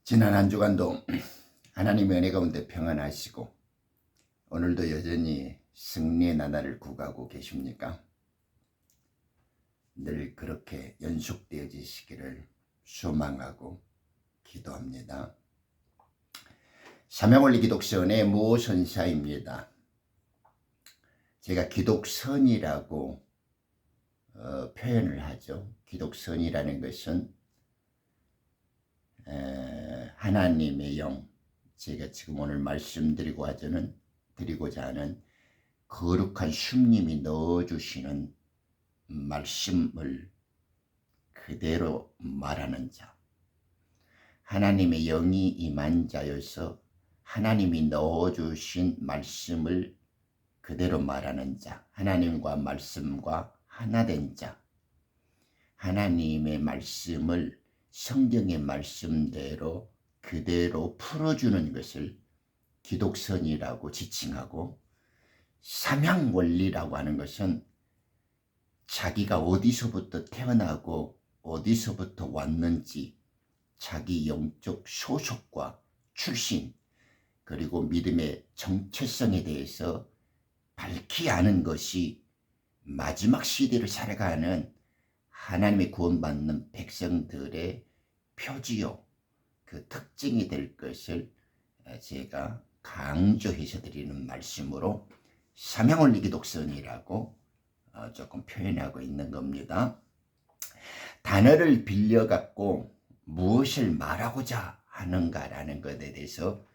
지난 한 주간도 하나님의 은혜 가운데 평안하시고 오늘도 여전히 승리의 나날을 구가하고 계십니까? 늘 그렇게 연속되어지시기를 소망하고 기도합니다. 사명원리 기독선의 무선사입니다. 제가 기독선이라고 표현을 하죠. 기독선이라는 것은 하나님의 영, 제가 지금 오늘 드리고자 하는 거룩한 숭님이 넣어주시는 말씀을 그대로 말하는 자, 하나님의 영이 임한 자여서 하나님이 넣어주신 말씀을 그대로 말하는 자, 하나님과 말씀과 하나된 자, 하나님의 말씀을 성경의 말씀대로 그대로 풀어주는 것을 기독선이라고 지칭하고, 삼향원리라고 하는 것은 자기가 어디서부터 태어나고 어디서부터 왔는지 자기 영적 소속과 출신 그리고 믿음의 정체성에 대해서 밝히 아는 것이 마지막 시대를 살아가는 하나님의 구원받는 백성들의 표지요, 그 특징이 될 것을 제가 강조해서 드리는 말씀으로 삼향원리 기독선이라고 조금 표현하고 있는 겁니다. 단어를 빌려갖고 무엇을 말하고자 하는가라는 것에 대해서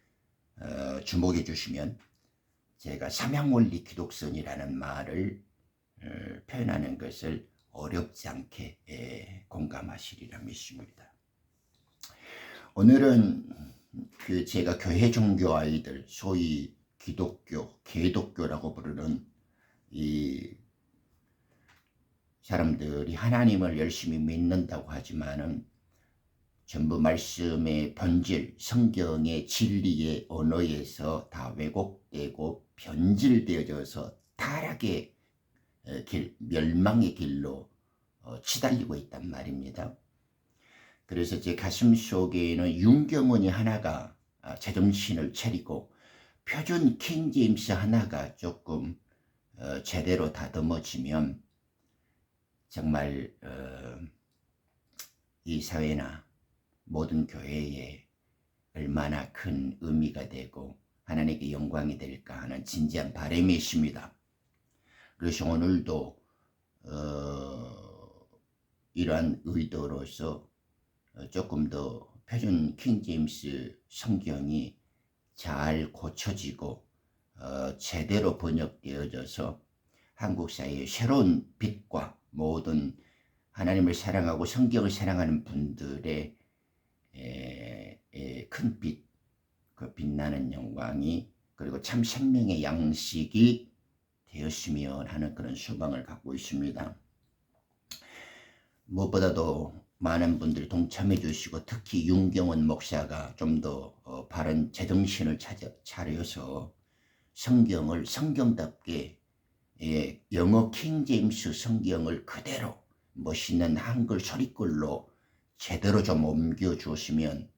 주목해 주시면 제가 삼향원리 기독선이라는 말을 표현하는 것을 어렵지 않게 공감하시리라 믿습니다. 오늘은 제가 교회 종교 아이들, 소위 기독교, 개독교라고 부르는 이 사람들이 하나님을 열심히 믿는다고 하지만은 전부 말씀의 본질, 성경의 진리의 언어에서 다 왜곡되고 변질되어져서 타락의 멸망의 길로 치달리고 있단 말입니다. 그래서 제 가슴 속에는 윤경원이 하나가 제정신을 차리고 표준 킹제임스 하나가 조금 제대로 다듬어지면 정말 이 사회나 모든 교회에 얼마나 큰 의미가 되고 하나님께 영광이 될까 하는 진지한 바람이 있습니다. 그래서 오늘도 이러한 의도로서 조금 더 표준 킹제임스 성경이 잘 고쳐지고 제대로 번역되어져서 한국 사회의 새로운 빛과 모든 하나님을 사랑하고 성경을 사랑하는 분들의 큰 빛, 그 빛나는 영광이 그리고 참 생명의 양식이 되었으면 하는 그런 소망을 갖고 있습니다. 무엇보다도 많은 분들이 동참해 주시고 특히 윤경원 목사가 좀 더 바른 제정신을 차려서 성경을 성경답게 영어 킹제임스 성경을 그대로 멋있는 한글 소리글로 제대로 좀 옮겨 주시면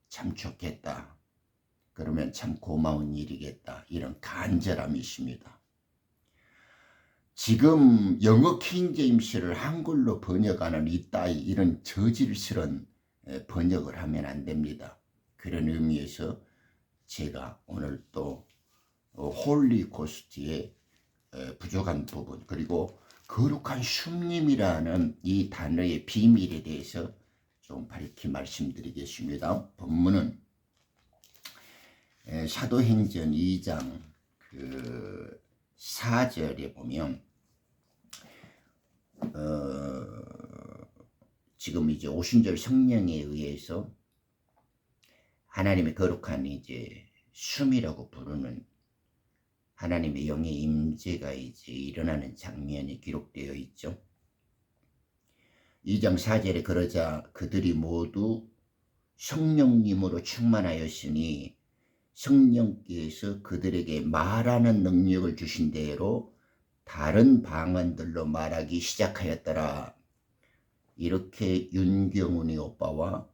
참 좋겠다. 그러면 참 고마운 일이겠다. 이런 간절함이 있습니다. 지금 영어 킹제임스를 한글로 번역하는 이런 저질스런 번역을 하면 안 됩니다. 그런 의미에서 제가 오늘 또 홀리 고스트의 부족한 부분 그리고 거룩한 숭님이라는 이 단어의 비밀에 대해서 좀 밝히 말씀드리겠습니다. 본문은 사도행전 2장 4절에 보면 지금 이제 오순절 성령에 의해서 하나님의 거룩한 이제 숨이라고 부르는 하나님의 영의 임재가 이제 일어나는 장면이 기록되어 있죠. 2장 4절에 그러자 그들이 모두 성령님으로 충만하였으니 성령께서 그들에게 말하는 능력을 주신 대로 다른 방언들로 말하기 시작하였더라. 이렇게 윤경훈이 오빠와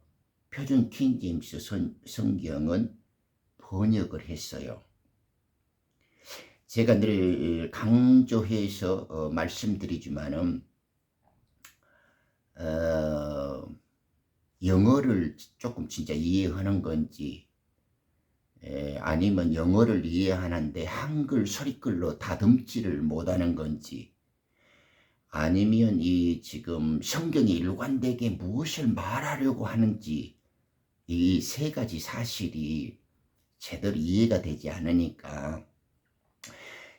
표준 킹제임스 성경은 번역을 했어요. 제가 늘 강조해서 말씀드리지만은 영어를 조금 진짜 이해하는 건지 아니면 영어를 이해하는데 한글 소리글로 다듬지를 못하는 건지 아니면 이 지금 성경이 일관되게 무엇을 말하려고 하는지 이 세 가지 사실이 제대로 이해가 되지 않으니까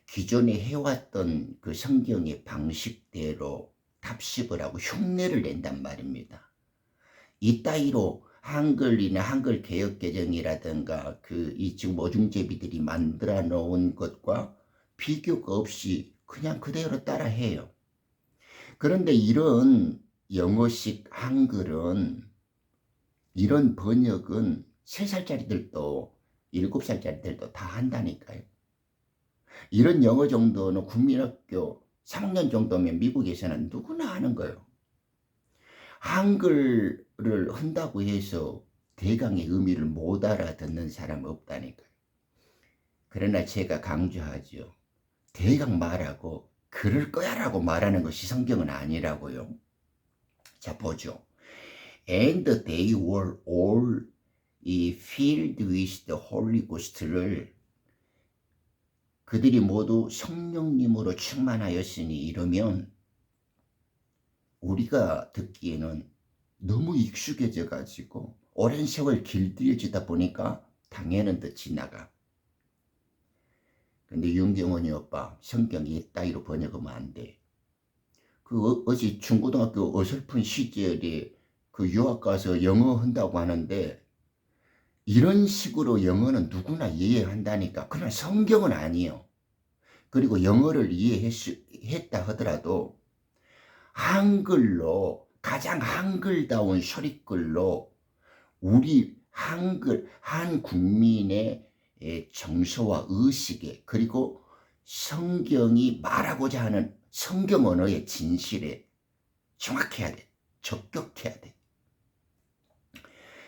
기존에 해왔던 그 성경의 방식대로 답습을 하고 흉내를 낸단 말입니다. 이따위로 한글이나 한글 개혁 개정이라든가 이 지금 어중제비들이 만들어 놓은 것과 비교가 없이 그냥 그대로 따라해요. 그런데 이런 영어식 한글은 이런 번역은 3살짜리들도 7살짜리들도 다 한다니까요. 이런 영어 정도는 국민학교 3학년 정도면 미국에서는 누구나 하는 거예요. 한글을 한다고 해서 대강의 의미를 못 알아듣는 사람 없다니까요. 그러나 제가 강조하죠. 대강 말하고 그럴 거야 라고 말하는 것이 성경은 아니라고요. 자, 보죠. And they were all filled with the Holy Ghost를 그들이 모두 성령님으로 충만하였으니 이러면 우리가 듣기에는 너무 익숙해져 가지고 오랜 세월 길들여지다 보니까 당연한 듯 지나가. 근데 윤경원이 오빠 성경이 이따위로 번역하면 안 돼. 어제 중고등학교 어설픈 시절에 유학 가서 영어 한다고 하는데 이런 식으로 영어는 누구나 이해한다니까. 그러나 성경은 아니에요. 그리고 영어를 이해했다 하더라도 한글로 가장 한글다운 소리글로 우리 한 국민의 정서와 의식에 그리고 성경이 말하고자 하는 성경 언어의 진실에 정확해야 돼. 적격해야 돼.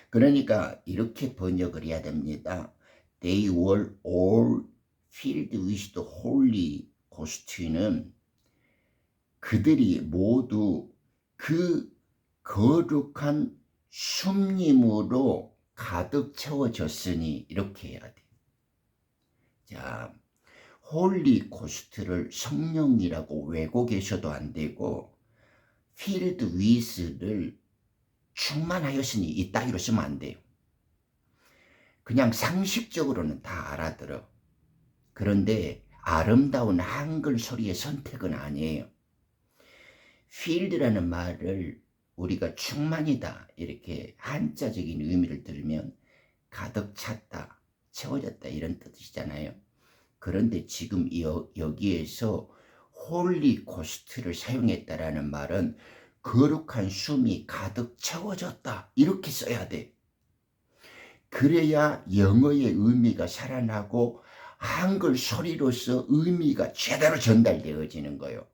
그러니까 이렇게 번역을 해야 됩니다. They were all filled with the Holy Ghost는 그들이 모두 그 거룩한 숭림으로 가득 채워졌으니 이렇게 해야 돼. 자, 홀리 고스트를 성령이라고 왜곡해서도 안 되고 filled with를 충만하였으니 이따위로 쓰면 안 돼요. 그냥 상식적으로는 다 알아들어. 그런데 아름다운 한글 소리의 선택은 아니에요. field라는 말을 우리가 충만이다 이렇게 한자적인 의미를 들으면 가득 찼다, 채워졌다 이런 뜻이잖아요. 그런데 지금 여기에서 홀리 고스트를 사용했다라는 말은 거룩한 숨이 가득 채워졌다 이렇게 써야 돼. 그래야 영어의 의미가 살아나고 한글 소리로서 의미가 제대로 전달되어지는 거예요.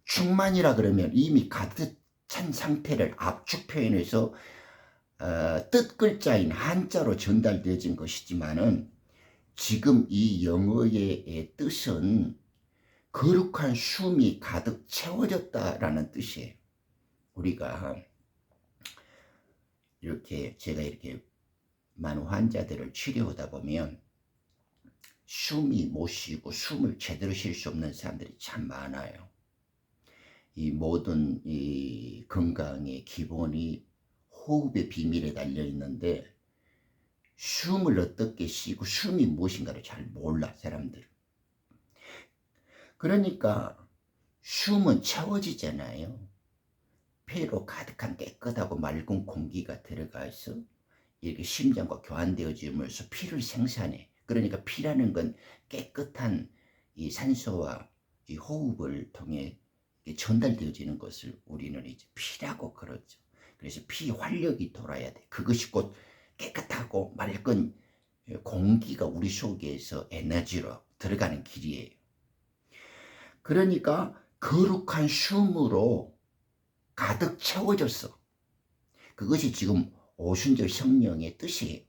충만이라 그러면 이미 가득 찬 상태를 압축 표현해서 뜻 글자인 한자로 전달되어진 것이지만은 지금 이 영어의 뜻은 거룩한 숨이 가득 채워졌다라는 뜻이에요. 우리가 제가 이렇게 많은 환자들을 치료하다 보면 숨이 못 쉬고 숨을 제대로 쉴 수 없는 사람들이 참 많아요. 이 모든 이 건강의 기본이 호흡의 비밀에 달려 있는데 숨을 어떻게 쉬고 숨이 무엇인가를 잘 몰라 사람들은. 그러니까 숨은 채워지잖아요. 폐로 가득한 깨끗하고 맑은 공기가 들어가서 이렇게 심장과 교환되어지면서 피를 생산해. 그러니까 피라는 건 깨끗한 이 산소와 이 호흡을 통해 전달되어지는 것을 우리는 이제 피라고 그러죠. 그래서 피 활력이 돌아야 돼. 그것이 곧 깨끗하고 맑은 공기가 우리 속에서 에너지로 들어가는 길이에요. 그러니까 거룩한 숨으로 가득 채워졌어. 그것이 지금 오순절 성령의 뜻이에요.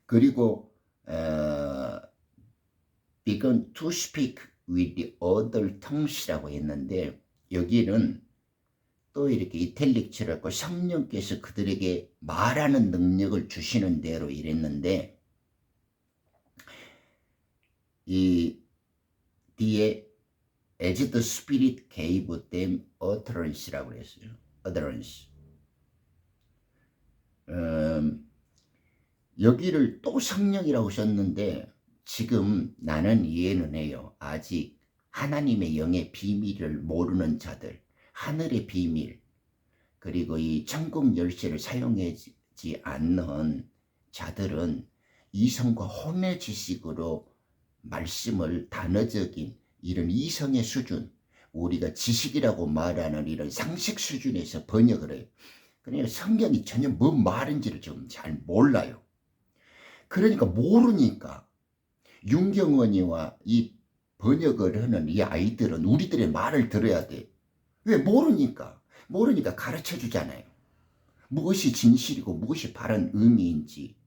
그리고 began to speak with the other tongues이라고 했는데, 여기는 또 이렇게 이탈릭처럼 했고 성령께서 그들에게 말하는 능력을 주시는 대로 이랬는데, 이 뒤에 as the Spirit gave them utterance라고 했어요. utterance. 여기를 또 성령이라고 썼는데, 지금 나는 이해는 해요. 아직 하나님의 영의 비밀을 모르는 자들, 하늘의 비밀, 그리고 이 천국 열쇠를 사용하지 않는 자들은 이성과 혼의 지식으로 말씀을 단어적인 이런 이성의 수준, 우리가 지식이라고 말하는 이런 상식 수준에서 번역을 해요. 그러니까 성경이 전혀 뭔 말인지를 좀 잘 몰라요. 그러니까 모르니까 윤경원이와 이 번역을 하는 이 아이들은 우리들의 말을 들어야 돼. 왜? 모르니까 가르쳐 주잖아요. 무엇이 진실이고 무엇이 바른 의미인지,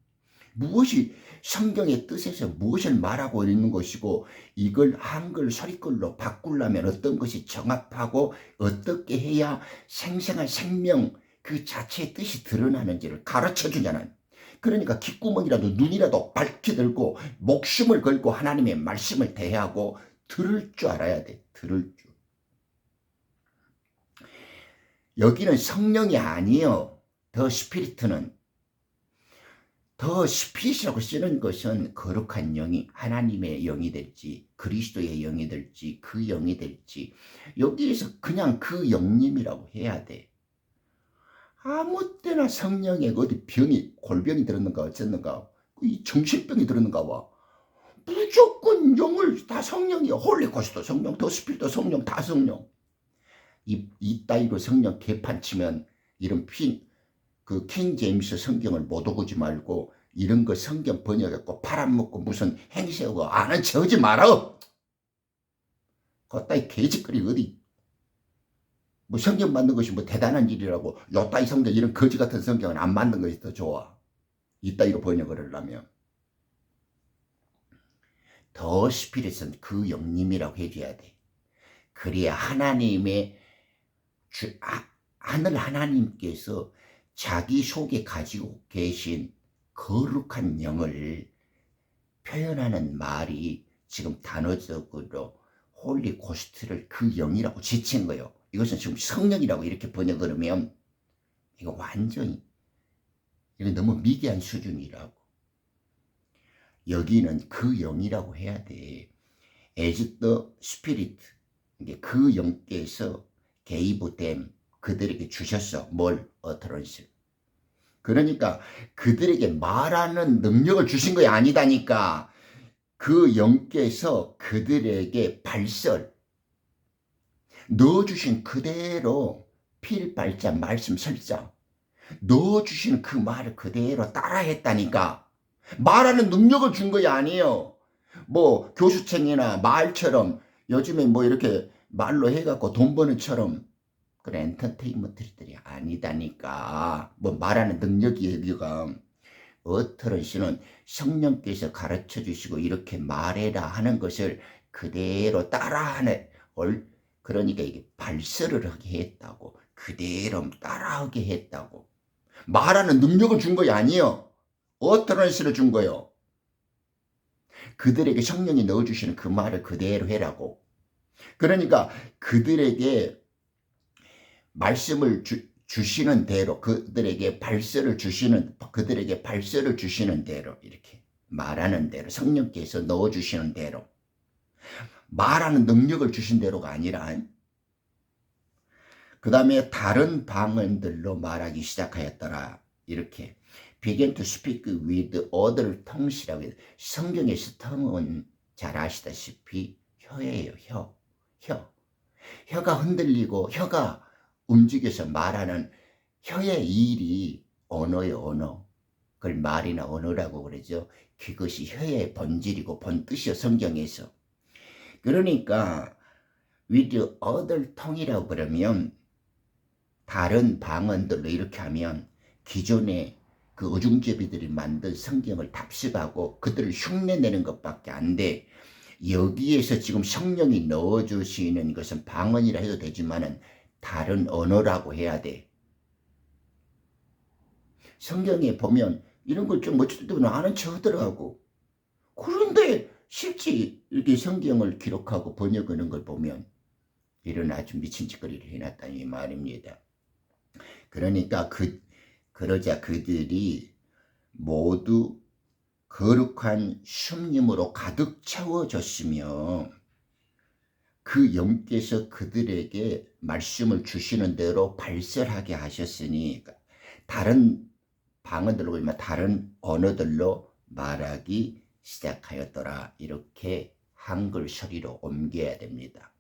무엇이 성경의 뜻에서 무엇을 말하고 있는 것이고, 이걸 한글 서리글로 바꾸려면 어떤 것이 정합하고 어떻게 해야 생생한 생명 그 자체의 뜻이 드러나는지를 가르쳐 주잖아요. 그러니까 귓구멍이라도 눈이라도 밝게 들고 목숨을 걸고 하나님의 말씀을 대하고 들을 줄 알아야 돼. 들을 줄. 여기는 성령이 아니에요. 더 스피리트는. 더 스피릿이라고 쓰는 것은 거룩한 영이, 하나님의 영이 될지 그리스도의 영이 될지 그 영이 될지, 여기에서 그냥 그 영님이라고 해야 돼. 아무 때나 성령에 어디 병이, 골병이 들었는가 어쨌는가, 이 정신병이 들었는가 봐. 무조건 영을 다 성령이야. 홀리코스도 성령, 더 스피릿도 성령, 다 성령. 이 따위로 성령 개판치면 이런 그 킹 제임스 성경을 못 오고지 말고 이런 거 성경 번역했고 팔아먹고 무슨 행세하고 아는 체 하지 마라. 그따위 개짓거리 어디 뭐 성경 만든 것이 뭐 대단한 일이라고. 요따위 성경, 이런 거지 같은 성경은 안 만든 것이 더 좋아. 이따위로 번역을 하려면. 더 스피릿은 그 영님이라고 해줘야 돼. 그래야 하나님의 하늘 하나님께서 자기 속에 가지고 계신 거룩한 영을 표현하는 말이 지금 단어적으로 홀리 고스트를 그 영이라고 지칭 거예요. 이것은 지금 성령이라고 이렇게 번역을 하면 이거 완전히, 이거 너무 미개한 수준이라고. 여기는 그 영이라고 해야 돼. as the spirit, 그 영께서 gave them, 그들에게 주셨어. 뭘? utterance. 그러니까 그들에게 말하는 능력을 주신 것이 아니다니까. 그 영께서 그들에게 발설, 넣어주신 그대로 필발자 말씀 설정, 넣어주신 그 말을 그대로 따라했다니까. 말하는 능력을 준 것이 아니에요. 뭐 교수책이나 말처럼 요즘에 뭐 이렇게 말로 해갖고 돈 버는 처럼 그런 엔터테인먼트들이 아니다니까. 뭐 말하는 능력이 여기가. 어터런시는 성령께서 가르쳐 주시고 이렇게 말해라 하는 것을 그대로 따라하네. 그러니까 이게 발설을 하게 했다고. 그대로 따라하게 했다고. 말하는 능력을 준 것이 아니에요. 어터런시를 준 거예요. 그들에게 성령이 넣어주시는 그 말을 그대로 해라고. 그러니까 그들에게 말씀을 주시는 대로, 그들에게 발설을 주시는 대로, 이렇게 말하는 대로, 성령께서 넣어주시는 대로, 말하는 능력을 주신 대로가 아니라, 그 다음에 다른 방언들로 말하기 시작하였더라. 이렇게 began to speak with other tongues이라고 해요. 성경에서 tongue은 잘 아시다시피 혀예요. 혀가 흔들리고 혀가 움직여서 말하는 혀의 일이 언어예요. 언어. 그걸 말이나 언어라고 그러죠. 그것이 혀의 본질이고 본뜻이요. 성경에서. 그러니까 with other tongue이라고 그러면 다른 방언들로 이렇게 하면 기존에 그 어중제비들이 만든 성경을 답습하고 그들을 흉내내는 것밖에 안 돼. 여기에서 지금 성령이 넣어주시는 것은 방언이라 해도 되지만은 다른 언어라고 해야 돼. 성경에 보면 이런 걸 좀 어쩔 때는 아는 척 하더라고. 그런데 실제 이렇게 성경을 기록하고 번역하는 걸 보면 이런 아주 미친 짓거리를 해놨다니 말입니다. 그러니까 그러자 그들이 모두 거룩한 숭림으로 가득 채워졌으며 그 영께서 그들에게 말씀을 주시는 대로 발설하게 하셨으니 다른 방언들로 다른 언어들로 말하기 시작하였더라. 이렇게 한글 서리로 옮겨야 됩니다.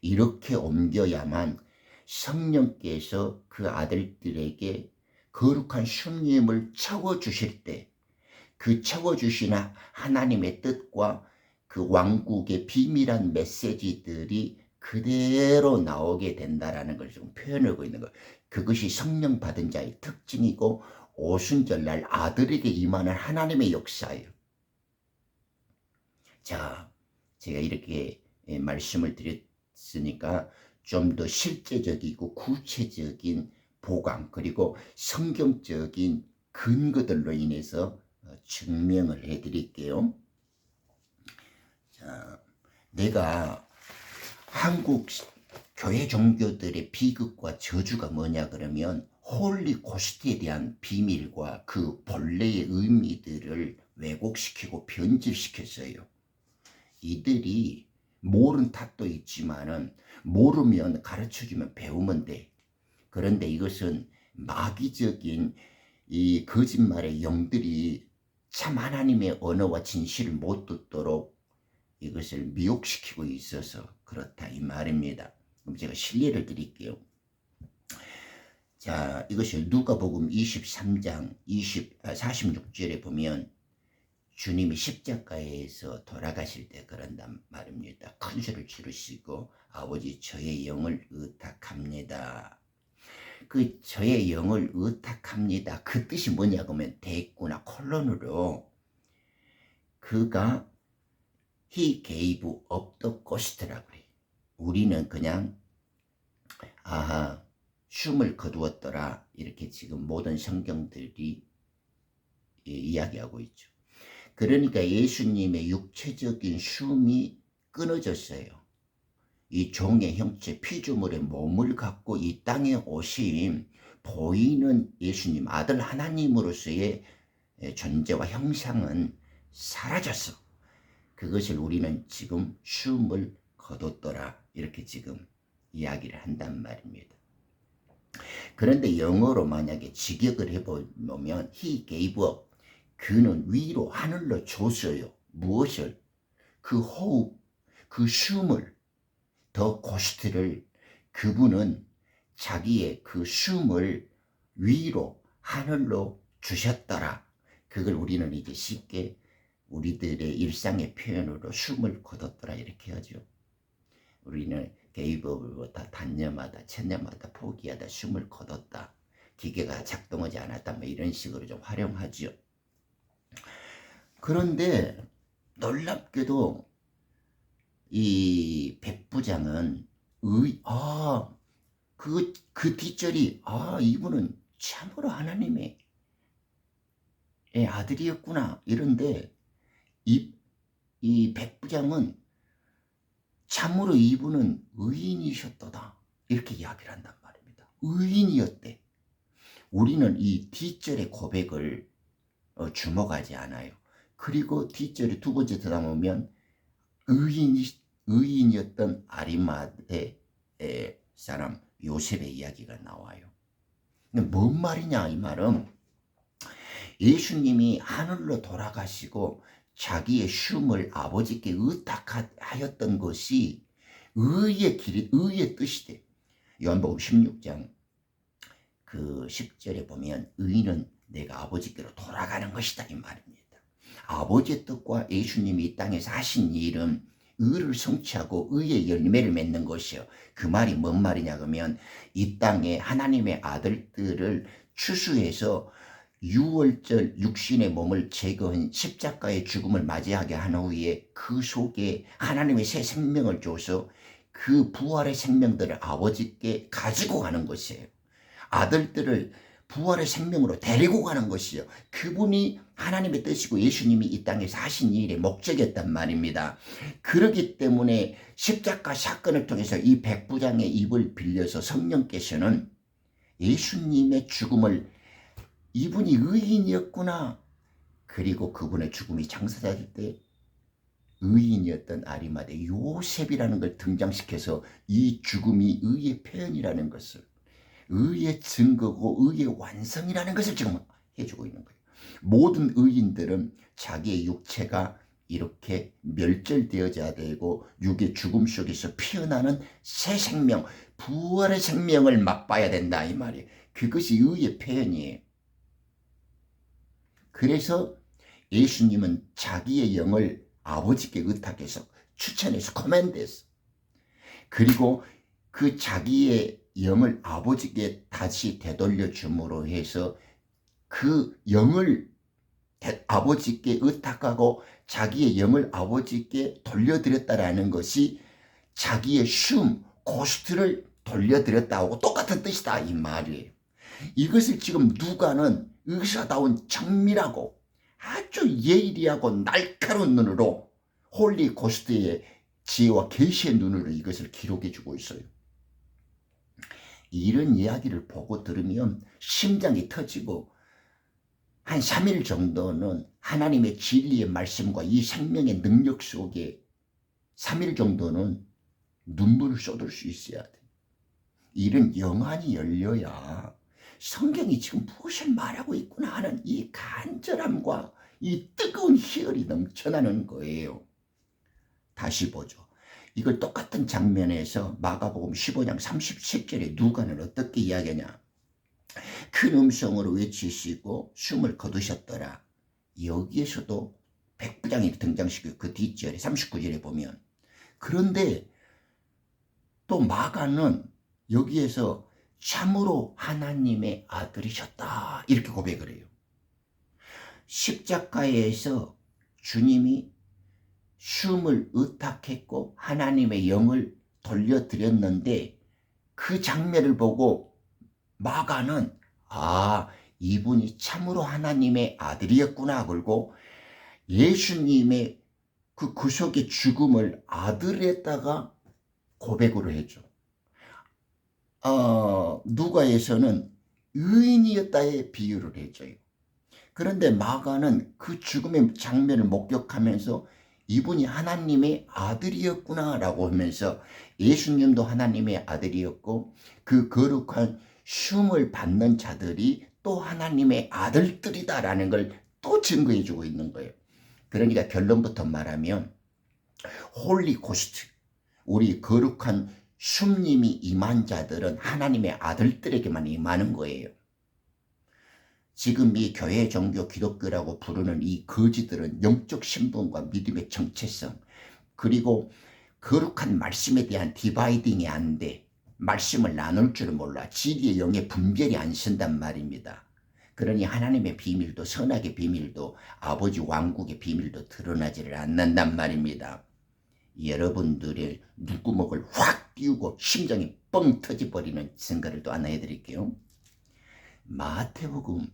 이렇게 옮겨야만 성령께서 그 아들들에게 거룩한 숭림을 채워주실 때 그 채워주신 하나님의 뜻과 그 왕국의 비밀한 메시지들이 그대로 나오게 된다라는 걸 좀 표현하고 있는 거예요. 그것이 성령 받은 자의 특징이고 오순절날 아들에게 임하는 하나님의 역사예요. 자, 제가 이렇게 말씀을 드렸으니까 좀 더 실제적이고 구체적인 보강 그리고 성경적인 근거들로 인해서 증명을 해드릴게요. 자, 내가 한국 교회 종교들의 비극과 저주가 뭐냐 그러면 홀리 고스트에 대한 비밀과 그 본래의 의미들을 왜곡시키고 변질시켰어요. 이들이 모른 탓도 있지만은 모르면 가르쳐주면 배우면 돼. 그런데 이것은 마귀적인 이 거짓말의 영들이 참 하나님의 언어와 진실을 못 듣도록 이것을 미혹시키고 있어서 그렇다 이 말입니다. 그럼 제가 실례를 드릴게요. 자, 이것을 누가복음 23장 46절에 보면 주님이 십자가에서 돌아가실 때 그런단 말입니다. 큰 소리를 지르시고 아버지 저의 영을 의탁합니다. 그 저의 영을 의탁합니다. 그 뜻이 뭐냐고 하면 대꾸나 콜론으로 그가 He gave up the ghost라고 그래요. 우리는 그냥 숨을 거두었더라 이렇게 지금 모든 성경들이 이야기하고 있죠. 그러니까 예수님의 육체적인 숨이 끊어졌어요. 이 종의 형체 피조물의 몸을 갖고 이 땅에 오신 보이는 예수님 아들 하나님으로서의 존재와 형상은 사라졌어. 그것을 우리는 지금 숨을 거뒀더라 이렇게 지금 이야기를 한단 말입니다. 그런데 영어로 만약에 직역을 해보면 He gave up 그는 위로 하늘로 줬어요. 무엇을? 그 호흡, 그 숨을 더 고스트를 그분은 자기의 그 숨을 위로 하늘로 주셨더라. 그걸 우리는 이제 쉽게 우리들의 일상의 표현으로 숨을 거뒀더라 이렇게 하죠. 우리는 게이버보다 단념하다, 천념하다, 포기하다, 숨을 거뒀다. 기계가 작동하지 않았다 뭐 이런 식으로 좀 활용하죠. 그런데 놀랍게도 이 백부장은 그 뒷절이 이분은 참으로 하나님의 아들이었구나 이런데 이 백부장은 참으로 이분은 의인이셨도다 이렇게 이야기를 한단 말입니다. 의인이었대. 우리는 이 뒷절의 고백을 주목하지 않아요. 그리고 뒷절에 두 번째 들어보면 의인이었던 아리마대 사람 요셉의 이야기가 나와요. 뭔 말이냐 이 말은 예수님이 하늘로 돌아가시고 자기의 숨을 아버지께 의탁하였던 것이 의의 길이 의의 뜻이대. 요한복음 16장 그 10절에 보면 의인은 내가 아버지께로 돌아가는 것이다 이 말입니다. 아버지의 뜻과 예수님이 이 땅에서 하신 일은 의를 성취하고 의의 열매를 맺는 것이요. 그 말이 뭔 말이냐 그러면 이 땅에 하나님의 아들들을 추수해서 유월절 육신의 몸을 제거한 십자가의 죽음을 맞이하게 한 후에 그 속에 하나님의 새 생명을 줘서 그 부활의 생명들을 아버지께 가지고 가는 것이에요. 아들들을 부활의 생명으로 데리고 가는 것이요. 그분이 하나님의 뜻이고 예수님이 이 땅에서 하신 일의 목적이었단 말입니다. 그렇기 때문에 십자가 사건을 통해서 이 백부장의 입을 빌려서 성령께서는 예수님의 죽음을 이분이 의인이었구나. 그리고 그분의 죽음이 장사될 때 의인이었던 아리마대 요셉이라는 걸 등장시켜서 이 죽음이 의의 표현이라는 것을, 의의 증거고 의의 완성이라는 것을 지금 해주고 있는 거예요. 모든 의인들은 자기의 육체가 이렇게 멸절되어져야 되고 육의 죽음 속에서 피어나는 새 생명, 부활의 생명을 맛봐야 된다 이 말이에요. 그것이 의의 표현이에요. 그래서 예수님은 자기의 영을 아버지께 의탁해서 추천해서 코맨드했어. 그리고 그 자기의 영을 아버지께 다시 되돌려 줌으로 해서 그 영을 아버지께 의탁하고 자기의 영을 아버지께 돌려드렸다라는 것이 자기의 고스트를 돌려드렸다고 똑같은 뜻이다 이 말이에요. 이것을 지금 누가는 의사다운 정밀하고 아주 예리하고 날카로운 눈으로 홀리 고스트의 지혜와 계시의 눈으로 이것을 기록해주고 있어요. 이런 이야기를 보고 들으면 심장이 터지고 한 3일 정도는 하나님의 진리의 말씀과 이 생명의 능력 속에 3일 정도는 눈물을 쏟을 수 있어야 돼. 이런 영안이 열려야 성경이 지금 무엇을 말하고 있구나 하는 이 간절함과 이 뜨거운 희열이 넘쳐나는 거예요. 다시 보죠. 이걸 똑같은 장면에서 마가복음 15장 37절에 누가는 어떻게 이야기하냐. 큰 음성으로 외치시고 숨을 거두셨더라. 여기에서도 백부장이 등장시키고 그 뒷절에 39절에 보면, 그런데 또 마가는 여기에서 참으로 하나님의 아들이셨다 이렇게 고백을 해요. 십자가에서 주님이 숨을 의탁했고 하나님의 영을 돌려드렸는데 그 장면을 보고 마가는 이분이 참으로 하나님의 아들이었구나. 그리고 예수님의 그 구속의 죽음을 아들에다가 고백으로 해줘. 누가에서는 의인이었다의 비유를 해줘요. 그런데 마가는 그 죽음의 장면을 목격하면서 이분이 하나님의 아들이었구나 라고 하면서 예수님도 하나님의 아들이었고 그 거룩한 쉼을 받는 자들이 또 하나님의 아들들이다 라는 걸 또 증거해 주고 있는 거예요. 그러니까 결론부터 말하면 홀리 고스트, 우리 거룩한 쉼님이 임한 자들은 하나님의 아들들에게만 임하는 거예요. 지금 이 교회 종교 기독교라고 부르는 이 거지들은 영적 신분과 믿음의 정체성, 그리고 거룩한 말씀에 대한 디바이딩이 안 돼. 말씀을 나눌 줄을 몰라. 진리의 영의 분별이 안 쓴단 말입니다. 그러니 하나님의 비밀도 선악의 비밀도 아버지 왕국의 비밀도 드러나지를 않는단 말입니다. 여러분들의 눈구멍을 확 띄우고 심장이 뻥 터져버리는 생각을 또 하나 해드릴게요. 마태복음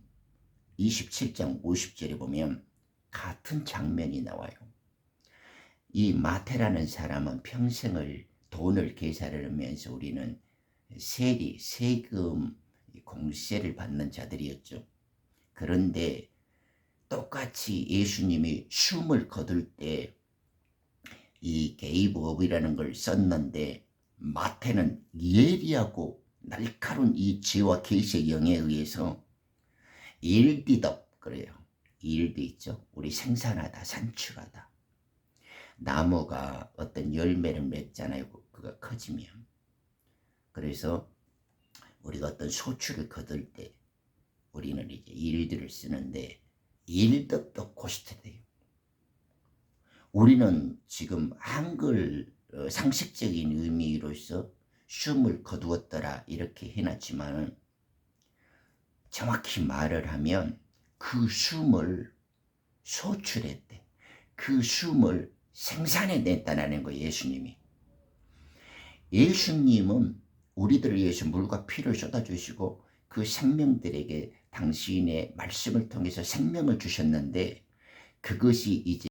27장 50절에 보면 같은 장면이 나와요. 이 마태라는 사람은 평생을 돈을 계산을 하면서 우리는 세금 공세를 받는 자들이었죠. 그런데 똑같이 예수님이 숨을 거둘 때 이 게이브업이라는 걸 썼는데 마태는 예리하고 날카로운 이 지혜와 계시의 영에 의해서 일디덕 그래요. 일디 있죠. 우리 생산하다, 산출하다. 나무가 어떤 열매를 맺잖아요. 그가 커지면. 그래서 우리가 어떤 소출을 거둘 때 우리는 이제 일들을 쓰는데 일덕도 고스트 돼요. 우리는 지금 한글 상식적인 의미로서 숨을 거두었더라 이렇게 해놨지만 정확히 말을 하면 그 숨을 소출했대. 그 숨을 생산해냈다는 거예요. 예수님이. 예수님은 우리들을 위해서 물과 피를 쏟아주시고 그 생명들에게 당신의 말씀을 통해서 생명을 주셨는데 그것이 이제